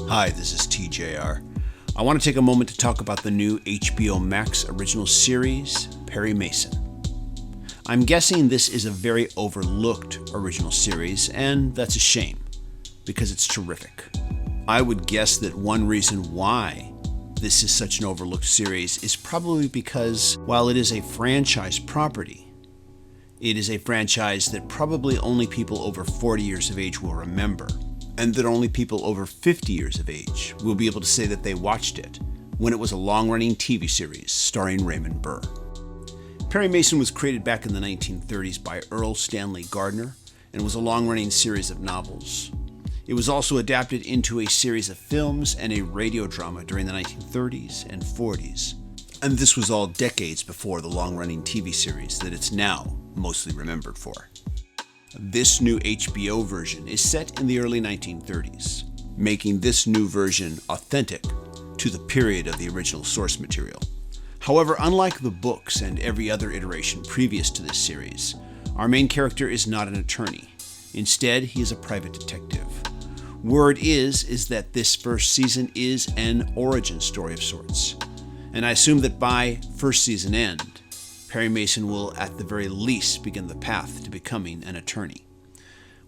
Hi, this is TJR. I want to take a moment to talk about the new HBO Max original series, Perry Mason. I'm guessing this is a very overlooked original series, and that's a shame, because it's terrific. I would guess that one reason why this is such an overlooked series is probably because, while it is a franchise property, it is a franchise that probably only people over 40 years of age will remember, and that only people over 50 years of age will be able to say that they watched it when it was a long-running TV series starring Raymond Burr. Perry Mason was created back in the 1930s by Earl Stanley Gardner and was a long-running series of novels. It was also adapted into a series of films and a radio drama during the 1930s and 40s. And this was all decades before the long-running TV series that it's now mostly remembered for. This new HBO version is set in the early 1930s, making this new version authentic to the period of the original source material. However, unlike the books and every other iteration previous to this series, our main character is not an attorney. Instead, he is a private detective. Word is that this first season is an origin story of sorts, and I assume that by first season end, Perry Mason will at the very least begin the path to becoming an attorney.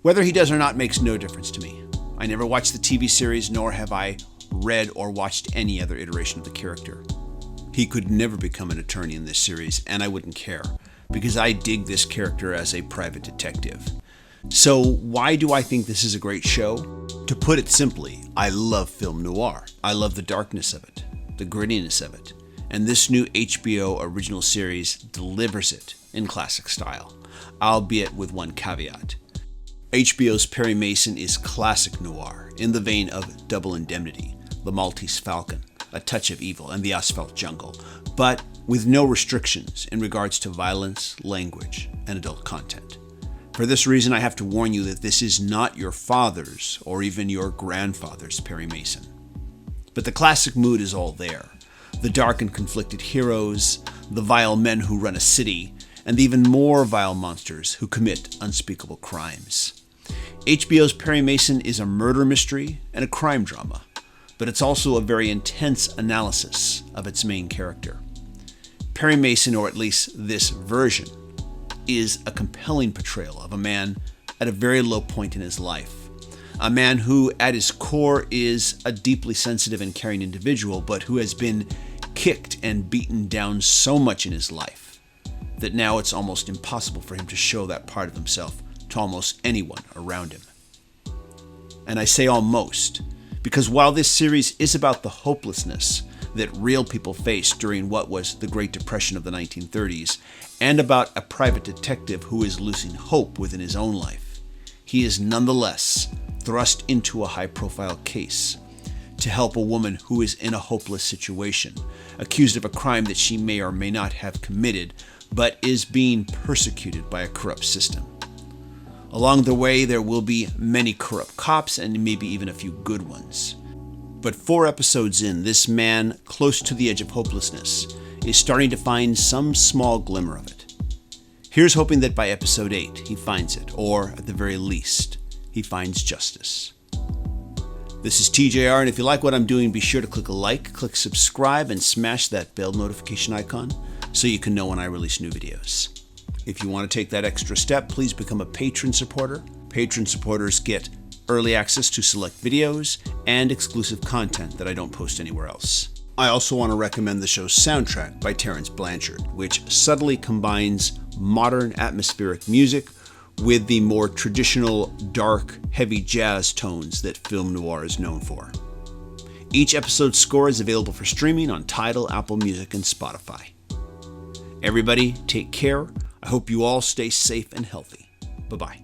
Whether he does or not makes no difference to me. I never watched the TV series, nor have I read or watched any other iteration of the character. He could never become an attorney in this series, and I wouldn't care, because I dig this character as a private detective. So why do I think this is a great show? To put it simply, I love film noir. I love the darkness of it, the grittiness of it. And this new HBO original series delivers it in classic style, albeit with one caveat. HBO's Perry Mason is classic noir, in the vein of Double Indemnity, The Maltese Falcon, A Touch of Evil, and The Asphalt Jungle, but with no restrictions in regards to violence, language, and adult content. For this reason, I have to warn you that this is not your father's or even your grandfather's Perry Mason. But the classic mood is all there. The dark and conflicted heroes, the vile men who run a city, and the even more vile monsters who commit unspeakable crimes. HBO's Perry Mason is a murder mystery and a crime drama, but it's also a very intense analysis of its main character. Perry Mason, or at least this version, is a compelling portrayal of a man at a very low point in his life. A man who, at his core, is a deeply sensitive and caring individual, but who has been kicked and beaten down so much in his life that now it's almost impossible for him to show that part of himself to almost anyone around him. And I say almost, because while this series is about the hopelessness that real people faced during what was the Great Depression of the 1930s, and about a private detective who is losing hope within his own life, he is nonetheless thrust into a high-profile case to help a woman who is in a hopeless situation, accused of a crime that she may or may not have committed, but is being persecuted by a corrupt system. Along the way, there will be many corrupt cops and maybe even a few good ones. But 4 episodes in, this man, close to the edge of hopelessness, is starting to find some small glimmer of it. Here's hoping that by episode 8, he finds it, or at the very least, he finds justice. This is TJR, and if you like what I'm doing, be sure to click a like, click subscribe, and smash that bell notification icon so you can know when I release new videos. If you want to take that extra step, please become a patron supporter. Patron supporters get early access to select videos and exclusive content that I don't post anywhere else. I also want to recommend the show's soundtrack by Terrence Blanchard, which subtly combines modern atmospheric music with the more traditional, dark, heavy jazz tones that film noir is known for. Each episode's score is available for streaming on Tidal, Apple Music, and Spotify. Everybody, take care. I hope you all stay safe and healthy. Bye-bye.